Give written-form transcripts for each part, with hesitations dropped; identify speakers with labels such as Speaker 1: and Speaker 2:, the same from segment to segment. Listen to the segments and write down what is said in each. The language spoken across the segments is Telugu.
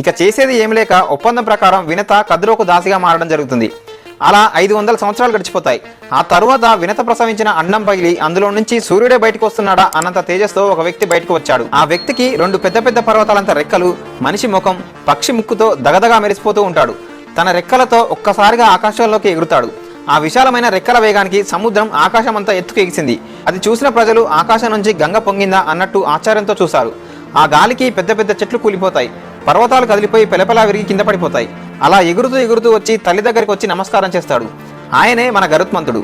Speaker 1: ఇక చేసేది ఏం లేక ఒప్పందం ప్రకారం వినత కద్రువకు దాసిగా మారడం జరుగుతుంది. అలా 500 సంవత్సరాలు గడిచిపోతాయి. ఆ తరువాత వినత ప్రసవించిన అండం పగిలి అందులో నుంచి సూర్యుడే బయటకు వస్తున్నాడా అన్నంత తేజస్తో ఒక వ్యక్తి బయటకు వచ్చాడు. ఆ వ్యక్తికి 2 పెద్ద పెద్ద పర్వతాలంత రెక్కలు, మనిషి ముఖం, పక్షి ముక్కుతో దగదగా మెరిసిపోతూ ఉంటాడు. తన రెక్కలతో ఒక్కసారిగా ఆకాశంలోకి ఎగురుతాడు. ఆ విశాలమైన రెక్కల వేగానికి సముద్రం ఆకాశం అంతా ఎత్తుకు ఎగిసింది. అది చూసిన ప్రజలు ఆకాశం నుంచి గంగ పొంగిందా అన్నట్టు ఆశ్చర్యంతో చూశారు. ఆ గాలికి పెద్ద పెద్ద చెట్లు కూలిపోతాయి, పర్వతాలు కదిలిపోయి పెలపెలా విరిగి కింద పడిపోతాయి. అలా ఎగురుతూ ఎగురుతూ వచ్చి తల్లి దగ్గరికి వచ్చి నమస్కారం చేస్తాడు. ఆయనే మన గరుత్మంతుడు.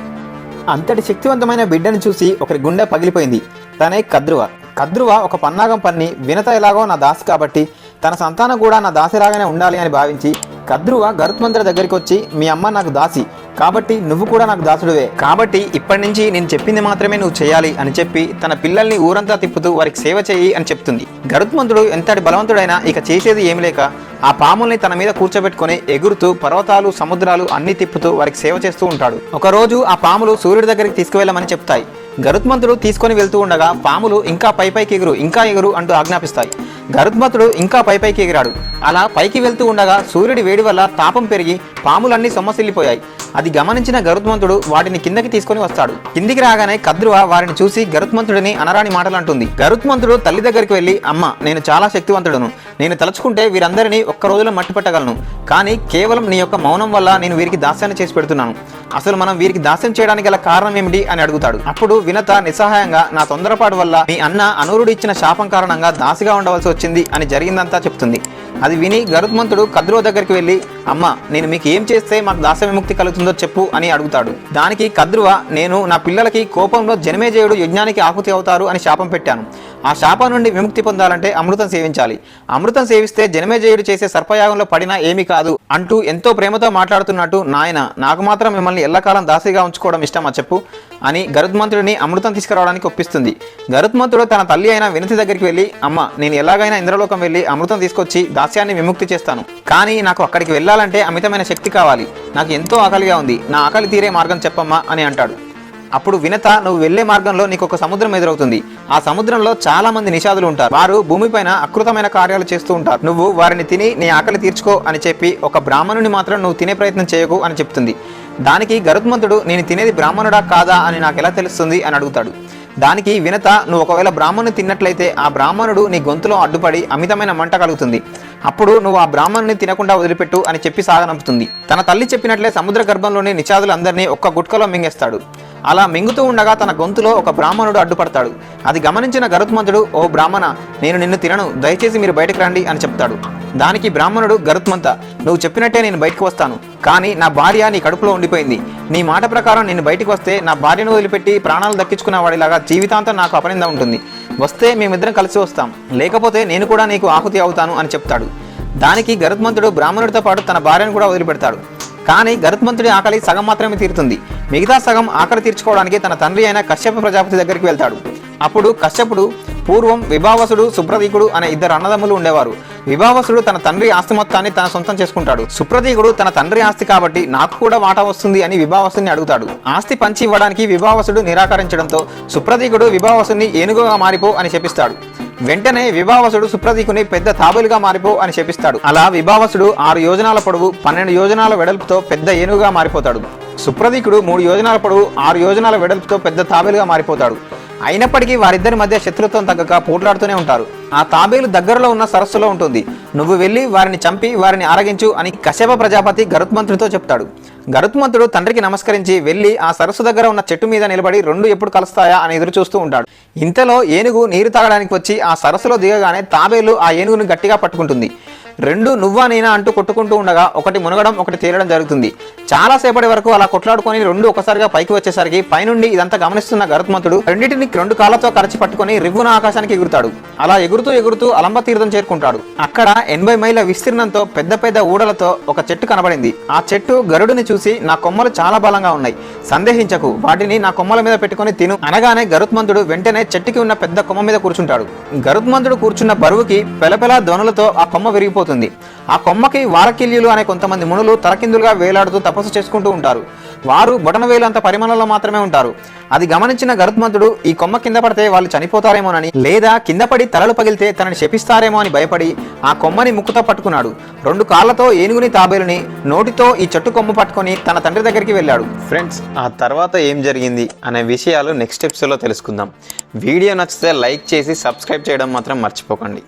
Speaker 1: అంతటి శక్తివంతమైన బిడ్డను చూసి ఒకరి గుండె పగిలిపోయింది. తనే కద్రువ. కద్రువ ఒక పన్నాగం పన్ని వినత ఎలాగో నా దాసి కాబట్టి తన సంతానం కూడా నా దాసిలాగానే ఉండాలి అని భావించి కద్రువ గరుత్మంతుడి దగ్గరికి వచ్చి, మీ అమ్మ నాకు దాసి కాబట్టి నువ్వు కూడా నాకు దాసుడువే, కాబట్టి ఇప్పటి నుంచి నేను చెప్పింది మాత్రమే నువ్వు చేయాలి అని చెప్పి తన పిల్లల్ని ఊరంతా తిప్పుతూ వారికి సేవ చేయి అని చెప్తుంది. గరుత్మంతుడు ఎంతటి బలవంతుడైనా ఇక చేసేది ఏమి లేక ఆ పాముల్ని తన మీద కూర్చోబెట్టుకుని ఎగురుతూ పర్వతాలు, సముద్రాలు అన్ని తిప్పుతూ వారికి సేవ చేస్తూ ఉంటాడు. ఒకరోజు ఆ పాములు సూర్యుడి దగ్గరికి తీసుకువెళ్ళమని చెప్తాయి. గరుత్మంతుడు తీసుకొని వెళ్తూ ఉండగా పాములు ఇంకా పైకి ఎగురు, ఇంకా ఎగురు అంటూ ఆజ్ఞాపిస్తాయి. గరుత్మంతుడు ఇంకా పైకి ఎగిరాడు. అలా పైకి వెళ్తూ ఉండగా సూర్యుడి వేడి వల్ల తాపం పెరిగి పాములన్నీ సొమ్మసిల్లిపోయాయి. అది గమనించిన గరుత్మంతుడు వాటిని కిందకి తీసుకొని వస్తాడు. కిందికి రాగానే కద్రువ వారిని చూసి గరుత్మంతుడిని అనరాని మాటలు అంటుంది. గరుత్మంతుడు తల్లి దగ్గరికి వెళ్ళి, అమ్మ నేను చాలా శక్తివంతుడును, నేను తలుచుకుంటే వీరందరినీ ఒక్క రోజులో మట్టి పట్టగలను, కానీ కేవలం నీ యొక్క మౌనం వల్ల నేను వీరికి దాస్యాన్ని చేసి పెడుతున్నాను. అసలు మనం వీరికి దాస్యం చేయడానికి గల కారణం ఏమిటి అని అడుగుతాడు. అప్పుడు వినత నిస్సహాయంగా నా తొందరపాటు వల్ల మీ అన్న అనూరుడు ఇచ్చిన శాపం కారణంగా దాసిగా ఉండవలసి వచ్చింది అని జరిగిందంతా చెప్తుంది. అది విని గరుత్మంతుడు కద్రువ దగ్గరికి వెళ్ళి, అమ్మ నేను మీకు ఏం చేస్తే మాకు దాస విముక్తి కలుగుతుందో చెప్పు అని అడుగుతాడు. దానికి కద్రువ, నేను నా పిల్లలకి కోపంలో జనమేజయుడు యజ్ఞానికి ఆహుతి అవుతారు అని శాపం పెట్టాను. ఆ శాపం నుండి విముక్తి పొందాలంటే అమృతం సేవించాలి. అమృతం సేవిస్తే జనమేజయుడు చేసే సర్పయాగంలో పడినా ఏమీ కాదు అంటూ ఎంతో ప్రేమతో మాట్లాడుతున్నట్టు, నాయన నాకు మాత్రం మిమ్మల్ని ఎల్లకాలం దాసిగా ఉంచుకోవడం ఇష్టమా చెప్పు అని గరుత్మంతుడిని అమృతం తీసుకురావడానికి ఒప్పిస్తుంది. గరుత్మంతుడు తన తల్లి అయిన వినతి దగ్గరికి వెళ్ళి, అమ్మ నేను ఎలాగైనా ఇంద్రలోకం వెళ్ళి అమృతం తీసుకొచ్చి దాస్యాన్ని విముక్తి చేస్తాను, కానీ నాకు అక్కడికి వెళ్ళాలంటే అమితమైన శక్తి కావాలి, నాకు ఎంతో ఆకలిగా ఉంది, నా ఆకలి తీరే మార్గం చెప్పమ్మా అని అంటాడు. అప్పుడు వినత, నువ్వు వెళ్లే మార్గంలో నీకు ఒక సముద్రం ఎదురవుతుంది. ఆ సముద్రంలో చాలా మంది నిషాదులు ఉంటారు. వారు భూమిపైన అకృతమైన కార్యాలు చేస్తూ ఉంటారు. నువ్వు వారిని తిని నీ ఆకలి తీర్చుకో అని చెప్పి ఒక బ్రాహ్మణుని మాత్రం నువ్వు తినే ప్రయత్నం చేయకు అని చెప్తుంది. దానికి గరుత్మంతుడు, నేను తినేది బ్రాహ్మణుడా కాదా అని నాకు ఎలా తెలుస్తుంది అని అడుగుతాడు. దానికి వినత, నువ్వు ఒకవేళ బ్రాహ్మణుని తిన్నట్లయితే ఆ బ్రాహ్మణుడు నీ గొంతులో అడ్డుపడి అమితమైన మంట కలుగుతుంది. అప్పుడు నువ్వు ఆ బ్రాహ్మణుని తినకుండా వదిలిపెట్టు అని చెప్పి సాగనంపుతుంది. తన తల్లి చెప్పినట్లే సముద్ర గర్భంలోని నిషాదులందరినీ ఒక్క గుట్కలో మింగేస్తాడు. అలా మింగుతూ ఉండగా తన గొంతులో ఒక బ్రాహ్మణుడు అడ్డుపడతాడు. అది గమనించిన గరుత్మంతుడు, ఓ బ్రాహ్మణ నేను నిన్ను తినను, దయచేసి మీరు బయటకు రండి అని చెప్తాడు. దానికి బ్రాహ్మణుడు, గరుత్మంత నువ్వు చెప్పినట్టే నేను బయటకు వస్తాను, కానీ నా భార్య నీ కడుపులో ఉండిపోయింది. నీ మాట ప్రకారం నేను బయటకు వస్తే నా భార్యను వదిలిపెట్టి ప్రాణాలు దక్కించుకున్న వాడిలాగా జీవితాంతం నాకు అపనింద ఉంటుంది. వస్తే మేమిద్దరం కలిసి వస్తాం, లేకపోతే నేను కూడా నీకు ఆహుతి అవుతాను అని చెప్తాడు. దానికి గరుత్మంతుడు బ్రాహ్మణుడితో పాటు తన భార్యను కూడా వదిలిపెడతాడు. కానీ గరుత్మంతుడి ఆకలి సగం మాత్రమే తీరుతుంది. మిగతా సగం ఆకలి తీర్చుకోవడానికి తన తండ్రి అయిన కశ్యప ప్రజాపతి దగ్గరికి వెళ్తాడు. అప్పుడు కశ్యపుడు, పూర్వం విభావసుడు, సుప్రతీకుడు అనే 2 అన్నదమ్ములు ఉండేవారు. విభావసుడు తన తండ్రి ఆస్తి మొత్తాన్ని తన సొంతం చేసుకుంటాడు. సుప్రతీకుడు తన తండ్రి ఆస్తి కాబట్టి నాకు కూడా వాటా వస్తుంది అని విభావసుని అడుగుతాడు. ఆస్తి పంచి ఇవ్వడానికి విభావసుడు నిరాకరించడంతో సుప్రతీకుడు విభావసుని ఏనుగుగా మారిపో అని శపిస్తాడు. వెంటనే విభావసుడు సుప్రతీకుని పెద్ద తాబేలుగా మారిపో అని శపిస్తాడు. అలా విభావసుడు 6 యోజనాల పొడవు 12 యోజనాల వెడల్పుతో పెద్ద ఏనుగుగా మారిపోతాడు. సుప్రతీకుడు 3 యోజనాల పొడవు 6 యోజనాల వెడల్పుతో పెద్ద తాబేలుగా మారిపోతాడు. అయినప్పటికీ వారిద్దరి మధ్య శత్రుత్వం తగ్గక పోట్లాడుతూనే ఉంటారు. ఆ తాబేలు దగ్గరలో ఉన్న సరస్సులో ఉంటుంది. నువ్వు వెళ్ళి వారిని చంపి వారిని ఆరగించు అని కశ్యప ప్రజాపతి గరుత్మంతుడితో చెప్తాడు. గరుత్మంతుడు తండ్రికి నమస్కరించి వెళ్ళి ఆ సరస్సు దగ్గర ఉన్న చెట్టు మీద నిలబడి 2 ఎప్పుడు కలుస్తాయా అని ఎదురు చూస్తూ ఉంటాడు. ఇంతలో ఏనుగు నీరు తాగడానికి వచ్చి ఆ సరస్సులో దిగగానే తాబేలు ఆ ఏనుగును గట్టిగా పట్టుకుంటుంది. 2 నువ్వా నేనా అంటూ కొట్టుకుంటూ ఉండగా ఒకటి మునగడం ఒకటి తేలడం జరుగుతుంది. చాలాసేపటి వరకు అలా కొట్లాడుకొని 2 ఒకసారిగా పైకి వచ్చేసరికి పైనుండి ఇదంతా గమనిస్తున్న గరుత్మంతుడు రెండింటిని 2 కాళ్ళతో కరచి పట్టుకొని రివ్వున ఆకాశానికి ఎగురుతాడు. అలా ఎగురుతూ ఎగురుతూ అలంబ తీర్థం చేరుకుంటాడు. అక్కడ 80 మైళ్ళ విస్తీర్ణంతో పెద్ద పెద్ద ఊడలతో ఒక చెట్టు కనబడింది. ఆ చెట్టు గరుడుని చూసి, నా కొమ్మలు చాలా బలంగా ఉన్నాయి, సందేహించకు, వాటిని నా కొమ్మల మీద పెట్టుకొని తిను అనగానే గరుత్మంతుడు వెంటనే చెట్టుకి ఉన్న పెద్ద కొమ్మ మీద కూర్చుంటాడు. గరుత్మంతుడు కూర్చున్న బరువుకి పెలపెలా ధ్వనులతో ఆ కొమ్మ విరిగిపోతుంది. ఆ కొమ్మకి వారకిల్యులు అనే కొంతమంది మునులు తలకిందులుగా వేలాడుతూ తపస్సు చేసుకుంటూ ఉంటారు. వారు బొటనవేలు అంత పరిమాణంలో మాత్రమే ఉంటారు. అది గమనించిన గరుత్మంతుడు ఈ కొమ్మ కింద పడితే వాళ్ళు చనిపోతారేమోనని, లేదా కింద పడి తలలు పగిలితే తనని శపిస్తారేమో అని భయపడి ఆ కొమ్మని ముక్కుతో పట్టుకున్నాడు. 2 కాళ్లతో ఏనుగుని తాబేలుని, నోటితో ఈ చెట్టు కొమ్మ పట్టుకొని తన తండ్రి దగ్గరికి వెళ్ళాడు. ఫ్రెండ్స్, ఆ తర్వాత ఏం జరిగింది అనే విషయాలు నెక్స్ట్ ఎపిసోడ్లో తెలుసుకుందాం. వీడియో నచ్చితే లైక్ చేసి సబ్స్క్రైబ్ చేయడం మాత్రం మర్చిపోకండి.